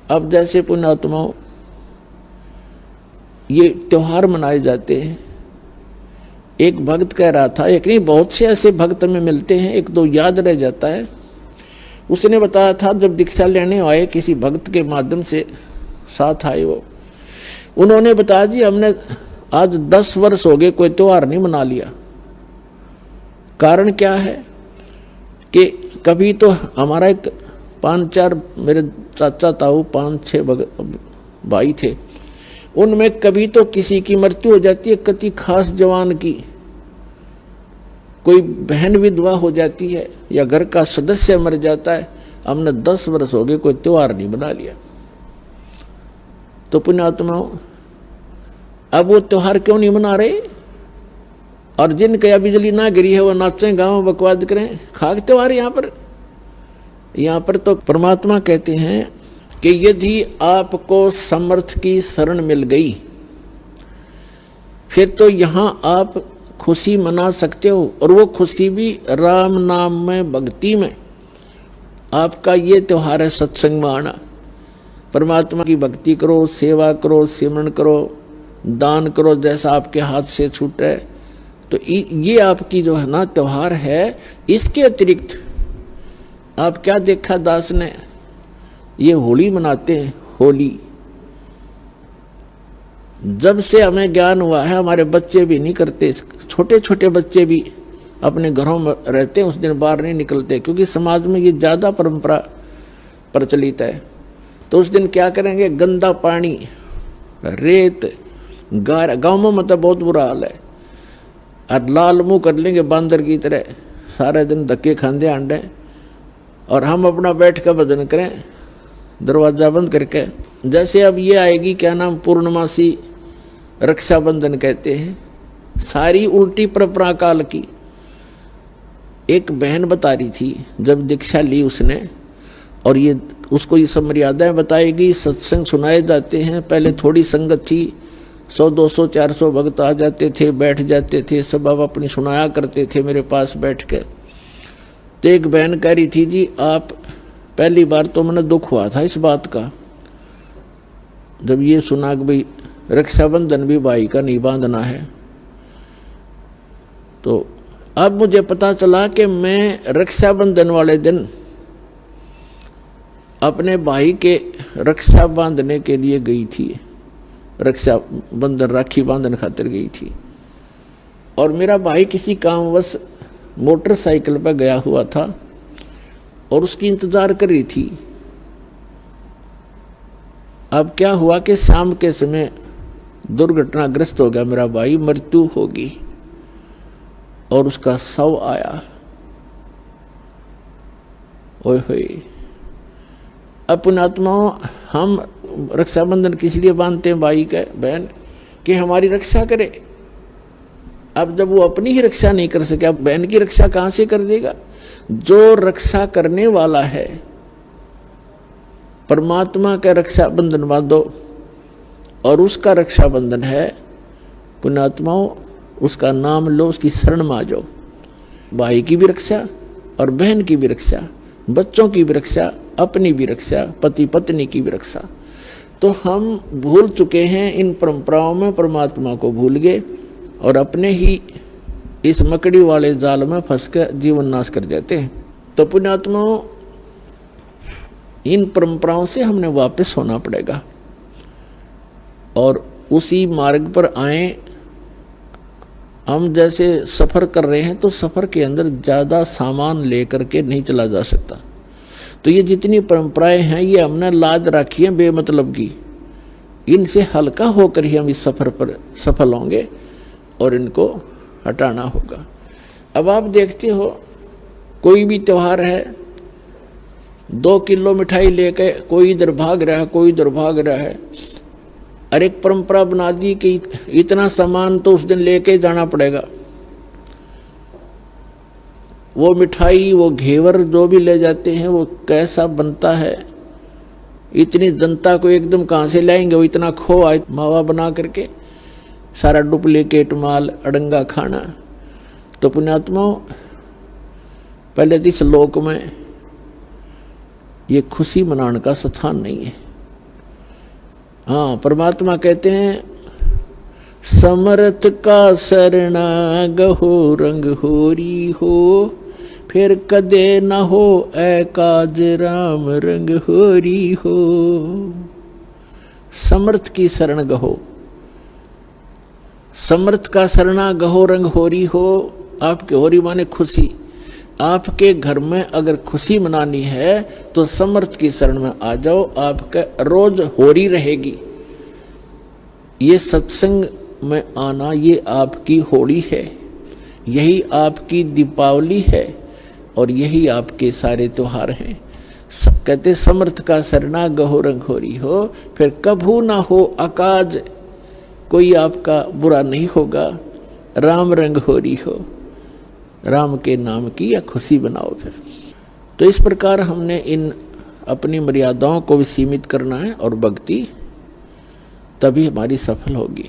अब जैसे पुण्यात्माओं ये त्योहार मनाए जाते हैं, एक भक्त कह रहा था, एक नहीं बहुत से ऐसे भक्त में मिलते हैं, एक दो याद रह जाता है। उसने बताया था जब दीक्षा लेने आए किसी भक्त के माध्यम से साथ आए वो, उन्होंने बताया जी हमने आज 10 वर्ष हो गए कोई त्योहार नहीं मना लिया। कारण क्या है कि कभी तो हमारा एक 5-4 मेरे चाचा ताऊ 5-6 भाई थे, उनमें कभी तो किसी की मृत्यु हो जाती है, किसी खास जवान की, कोई बहन विधवा हो जाती है या घर का सदस्य मर जाता है। हमने 10 वर्ष हो गए कोई त्योहार नहीं बना लिया। तो पुण्यात्माओं अब वो त्योहार क्यों नहीं मना रहे? और जिनके या बिजली ना गिरी है वो नाचें गाँव बकवाद करें, खाक त्योहार। यहाँ पर तो परमात्मा कहते हैं कि यदि आपको समर्थ की शरण मिल गई फिर तो यहाँ आप खुशी मना सकते हो, और वो खुशी भी राम नाम में, भक्ति में। आपका ये त्योहार है सत्संग में आना, परमात्मा की भक्ति करो, सेवा करो, सिमरन करो, दान करो जैसा आपके हाथ से छूटे। तो ये आपकी जो है ना त्योहार है। इसके अतिरिक्त आप क्या देखा दास ने, ये होली मनाते हैं। होली जब से हमें ज्ञान हुआ है हमारे बच्चे भी नहीं करते, छोटे छोटे बच्चे भी अपने घरों में रहते हैं, उस दिन बाहर नहीं निकलते, क्योंकि समाज में ये ज्यादा परंपरा प्रचलित है। तो उस दिन क्या करेंगे, गंदा पानी, रेत, गाँव में मतलब बहुत बुरा हाल है, और लाल मुंह कर लेंगे बांदर की तरह, सारे दिन धक्के खांदे आंडे, और हम अपना बैठ कर भजन करें दरवाजा बंद करके। जैसे अब ये आएगी क्या नाम, पूर्णमासी, रक्षाबंधन कहते हैं, सारी उल्टी परंपरा काल की। एक बहन बता रही थी जब दीक्षा ली उसने, और ये उसको ये सब मर्यादाएं बताएगी, सत्संग सुनाए जाते हैं। पहले थोड़ी संगत थी, 100, 200, 400 भक्त आ जाते थे, बैठ जाते थे, सब अब अपनी सुनाया करते थे मेरे पास बैठ के। तो एक बहन कह रही थी जी आप, पहली बार तो मैंने दुख हुआ था इस बात का जब ये सुना कि भाई रक्षाबंधन भी भाई का नहीं बांधना है। तो अब मुझे पता चला कि मैं रक्षाबंधन वाले दिन अपने भाई के रक्षा बांधने के लिए गई थी, रक्षाबंधन राखी बांधन खातिर गई थी, और मेरा भाई किसी कामवश मोटरसाइकिल पर गया हुआ था और उसकी इंतजार कर रही थी। अब क्या हुआ कि शाम के समय दुर्घटनाग्रस्त हो गया मेरा भाई, मृत्यु होगी, और उसका शव आया। ओए होए। अब पुण्यात्माओं हम रक्षाबंधन किस लिए बांधते हैं भाई का, बहन, कि हमारी रक्षा करे। अब जब वो अपनी ही रक्षा नहीं कर सके, अब बहन की रक्षा कहां से कर देगा? जो रक्षा करने वाला है परमात्मा का रक्षाबंधन बांधो, और उसका रक्षाबंधन है पुण्यात्माओं, उसका नाम लो, उसकी शरण में आ जाओ। भाई की भी रक्षा और बहन की भी रक्षा, बच्चों की भी रक्षा, अपनी भी रक्षा, पति पत्नी की भी रक्षा। तो हम भूल चुके हैं इन परंपराओं में, परमात्मा को भूल गए और अपने ही इस मकड़ी वाले जाल में फंस कर जीवन नाश कर जाते हैं। तो पुण्यात्माओं इन परंपराओं से हमने वापस होना पड़ेगा और उसी मार्ग पर आए। हम जैसे सफर कर रहे हैं तो सफर के अंदर ज्यादा सामान लेकर के नहीं चला जा सकता। तो ये जितनी परंपराएं हैं ये हमने लाद रखी है बेमतलब की, इनसे हल्का होकर ही हम इस सफर पर सफल होंगे और इनको हटाना होगा। अब आप देखते हो कोई भी त्योहार है, 2 किलो मिठाई लेके कोई इधर भाग रहा है, कोई इधर भाग रहा है, और एक परंपरा बना दी कि इतना सामान तो उस दिन लेके जाना पड़ेगा। वो मिठाई, वो घेवर जो भी ले जाते हैं वो कैसा बनता है, इतनी जनता को एकदम कहाँ से लाएंगे, वो इतना खोआ मावा बना करके, सारा डुप्लीकेट माल, अड़ंगा खाना। तो पुण्यात्माओं पहले तो इस लोक में ये खुशी मनाने का स्थान नहीं है। हाँ, परमात्मा कहते हैं समर्थ का शरणा गहो रंग होरी हो, फिर कदे न हो एकाज राम रंग होरी हो। समर्थ की शरण गहो, समर्थ का शरणा गहो रंग होरी हो। आपके होरी माने खुशी। आपके घर में अगर खुशी मनानी है तो समर्थ की शरण में आ जाओ, आपका रोज होरी रहेगी। ये सत्संग में आना, ये आपकी होली है, यही आपकी दीपावली है और यही आपके सारे त्योहार हैं। कहते समर्थ का शरणा गहो रंग होरी हो, फिर कभू ना हो अकाज, कोई आपका बुरा नहीं होगा। राम रंग होरी हो, राम के नाम की या खुशी बनाओ। फिर तो इस प्रकार हमने इन अपनी मर्यादाओं को भी सीमित करना है और भक्ति तभी हमारी सफल होगी।